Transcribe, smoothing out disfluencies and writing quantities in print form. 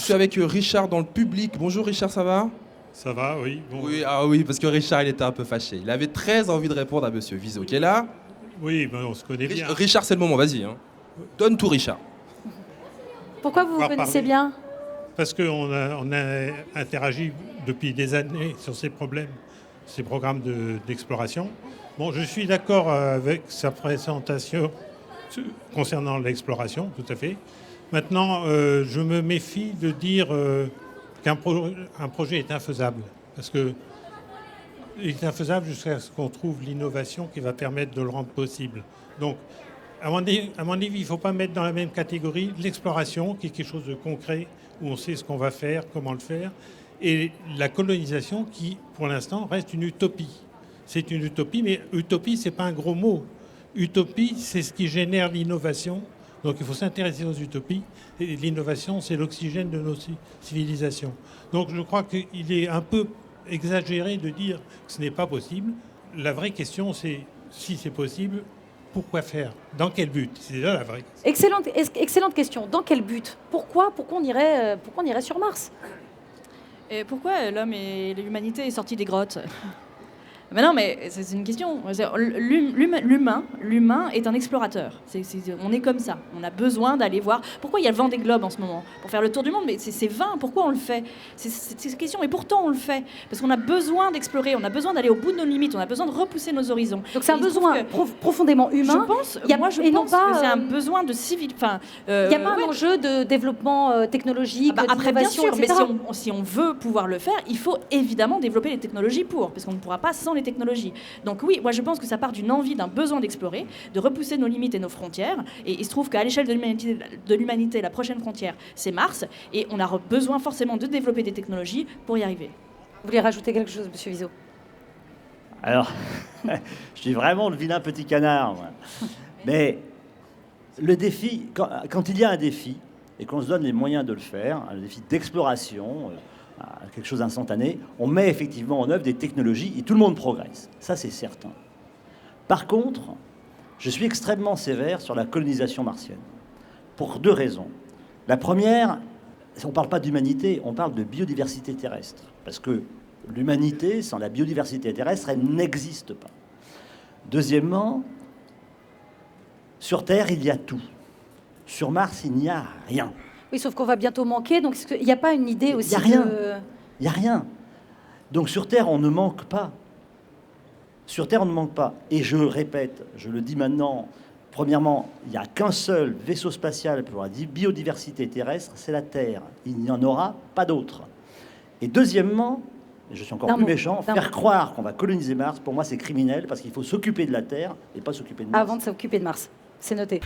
suis avec Richard dans le public. Bonjour Richard, ça va? Ça va, oui. Bon. Oui, oui, parce que Richard, il était un peu fâché. Il avait très envie de répondre à Monsieur Vizot, qui est là. Oui, ben, on se connaît bien. Richard, c'est le moment, vas-y. Hein. Donne tout, Richard. Pourquoi vous vous connaissez bien? Parce qu'on a interagi depuis des années sur ces problèmes, ces programmes d'exploration. Bon, je suis d'accord avec sa présentation concernant l'exploration, tout à fait. Maintenant, je me méfie de dire qu'un projet est infaisable. Parce que il est infaisable jusqu'à ce qu'on trouve l'innovation qui va permettre de le rendre possible. Donc, à mon avis, il ne faut pas mettre dans la même catégorie l'exploration, qui est quelque chose de concret, où on sait ce qu'on va faire, comment le faire, et la colonisation, qui, pour l'instant, reste une utopie. C'est une utopie, mais utopie, ce n'est pas un gros mot. Utopie, c'est ce qui génère l'innovation. Donc il faut s'intéresser aux utopies. Et l'innovation, c'est l'oxygène de nos civilisations. Donc je crois qu'il est un peu exagéré de dire que ce n'est pas possible. La vraie question, c'est si c'est possible, pourquoi faire? Dans quel but? C'est là la vraie question. Excellente question. Dans quel but? Pourquoi on irait sur Mars? Et pourquoi l'homme et l'humanité est sorti des grottes? Mais non, mais c'est une question. L'humain est un explorateur. On est comme ça. On a besoin d'aller voir. Pourquoi il y a le Vendée Globe en ce moment? Pour faire le tour du monde, mais c'est vain. Pourquoi on le fait? C'est une question. Et pourtant, on le fait. Parce qu'on a besoin d'explorer. On a besoin d'aller au bout de nos limites. On a besoin de repousser nos horizons. Donc c'est un besoin profondément humain. Je pense que c'est un besoin de civil. Il n'y a pas un enjeu de développement technologique, après, bien sûr, mais etc. si on veut pouvoir le faire, il faut évidemment développer les technologies parce qu'on ne pourra pas sans les technologies. Donc oui, moi je pense que ça part d'une envie, d'un besoin d'explorer, de repousser nos limites et nos frontières. Et il se trouve qu'à l'échelle de l'humanité, la prochaine frontière, c'est Mars. Et on a besoin forcément de développer des technologies pour y arriver. Vous voulez rajouter quelque chose, Monsieur Vizot? Alors, je suis vraiment le vilain petit canard, moi. Mais le défi, quand il y a un défi, et qu'on se donne les moyens de le faire, un défi d'exploration, quelque chose d'instantané, on met effectivement en œuvre des technologies et tout le monde progresse. Ça, c'est certain. Par contre, je suis extrêmement sévère sur la colonisation martienne, pour deux raisons. La première, on ne parle pas d'humanité, on parle de biodiversité terrestre, parce que l'humanité, sans la biodiversité terrestre, elle n'existe pas. Deuxièmement, sur Terre, il y a tout. Sur Mars, il n'y a rien. Oui, sauf qu'on va bientôt manquer, donc il n'y a pas une idée aussi Il n'y a rien. Donc sur Terre, on ne manque pas. Sur Terre, on ne manque pas. Et je répète, je le dis maintenant, premièrement, il n'y a qu'un seul vaisseau spatial pour la biodiversité terrestre, c'est la Terre. Il n'y en aura pas d'autre. Et deuxièmement, et je suis encore plus méchant, faire croire qu'on va coloniser Mars, pour moi, c'est criminel, parce qu'il faut s'occuper de la Terre et pas s'occuper de Mars. Avant de s'occuper de Mars. C'est noté.